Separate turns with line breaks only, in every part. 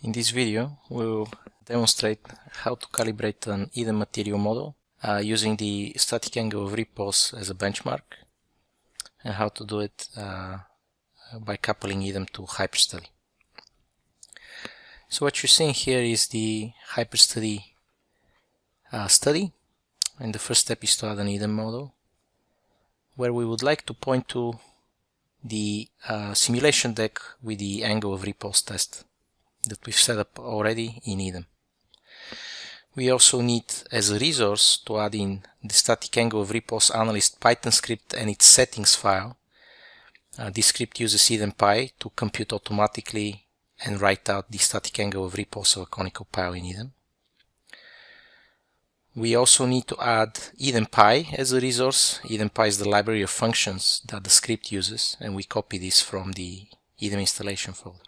In this video, we'll demonstrate how to calibrate an EDEM material model using the static angle of repose as a benchmark, and how to do it by coupling EDEM to HyperStudy. So what you're seeing here is the HyperStudy study, and the first step is to add an EDEM model, where we would like to point to the simulation deck with the angle of repose test that we've set up already in EDEM. We also need as a resource to add in the static angle of repose analyst Python script and its settings file. This script uses EDEMPy to compute automatically and write out the static angle of repose of a conical pile in EDEM. We also need to add EDEMPy as a resource. EDEMPy is the library of functions that the script uses, and we copy this from the EDEM installation folder.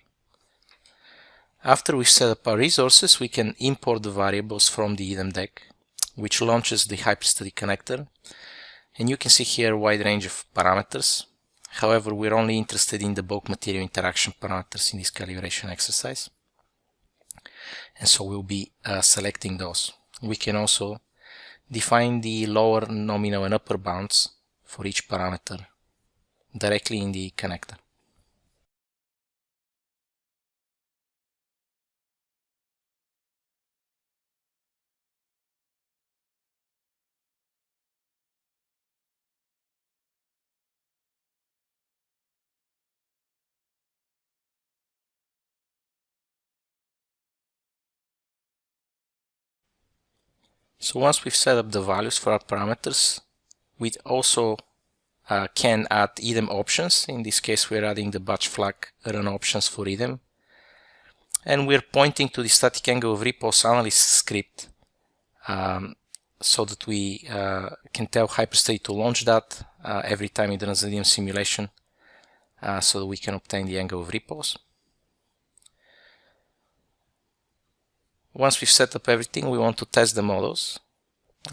After we've set up our resources, we can import the variables from the EDEM deck, which launches the HyperStudy connector. And you can see here a wide range of parameters. However, we're only interested in the bulk material interaction parameters in this calibration exercise. And so we'll be selecting those. We can also define the lower, nominal, and upper bounds for each parameter directly in the connector. So once we've set up the values for our parameters, we also can add EDEM options. In this case, we're adding the batch flag run options for EDEM. And we're pointing to the static angle of repose analyst script so that we can tell HyperStudy to launch that every time it runs an EDEM simulation so that we can obtain the angle of repose. Once we've set up everything, we want to test the models.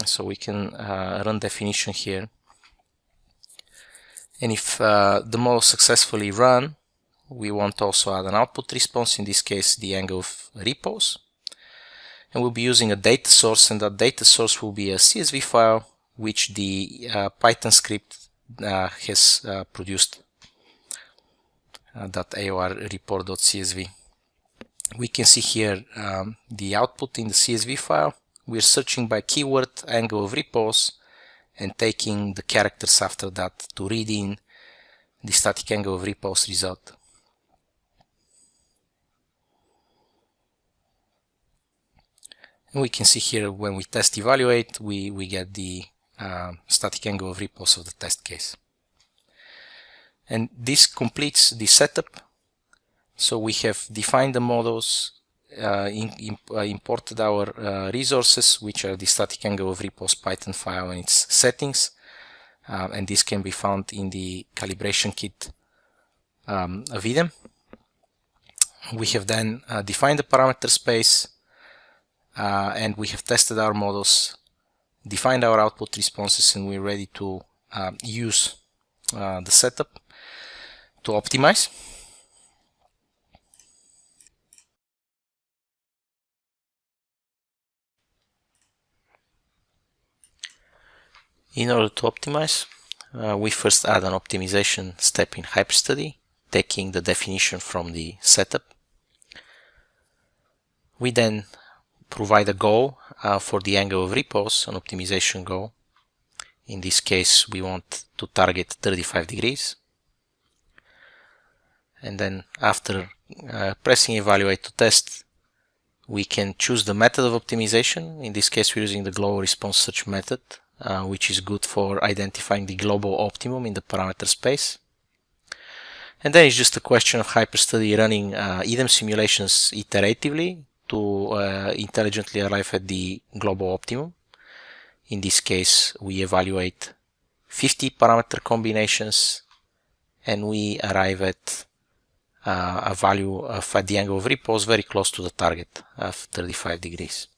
So we can run definition here. And if the model successfully run, we want to also add an output response, in this case the angle of repose. And we'll be using a data source, and that data source will be a CSV file which the Python script has produced, .aor report.csv. We can see here the output in the CSV file. We're searching by keyword angle of repose and taking the characters after that to read in the static angle of repose result. And we can see here when we test evaluate, we get the static angle of repose of the test case. And this completes the setup. So we have defined the models, imported our resources, which are the static angle of repose Python file and its settings, and this can be found in the calibration kit of EDEM. We have then defined the parameter space, and we have tested our models, defined our output responses, and we're ready to use the setup to optimize. In order to optimize, we first add an optimization step in HyperStudy, taking the definition from the setup. We then provide a goal for the angle of repose, an optimization goal. In this case, we want to target 35 degrees. And then after pressing evaluate to test, we can choose the method of optimization. In this case, we're using the global response search method, which is good for identifying the global optimum in the parameter space. And then it's just a question of HyperStudy running EDEM simulations iteratively to intelligently arrive at the global optimum. In this case, we evaluate 50 parameter combinations, and we arrive at a value of the angle of repose very close to the target of 35 degrees.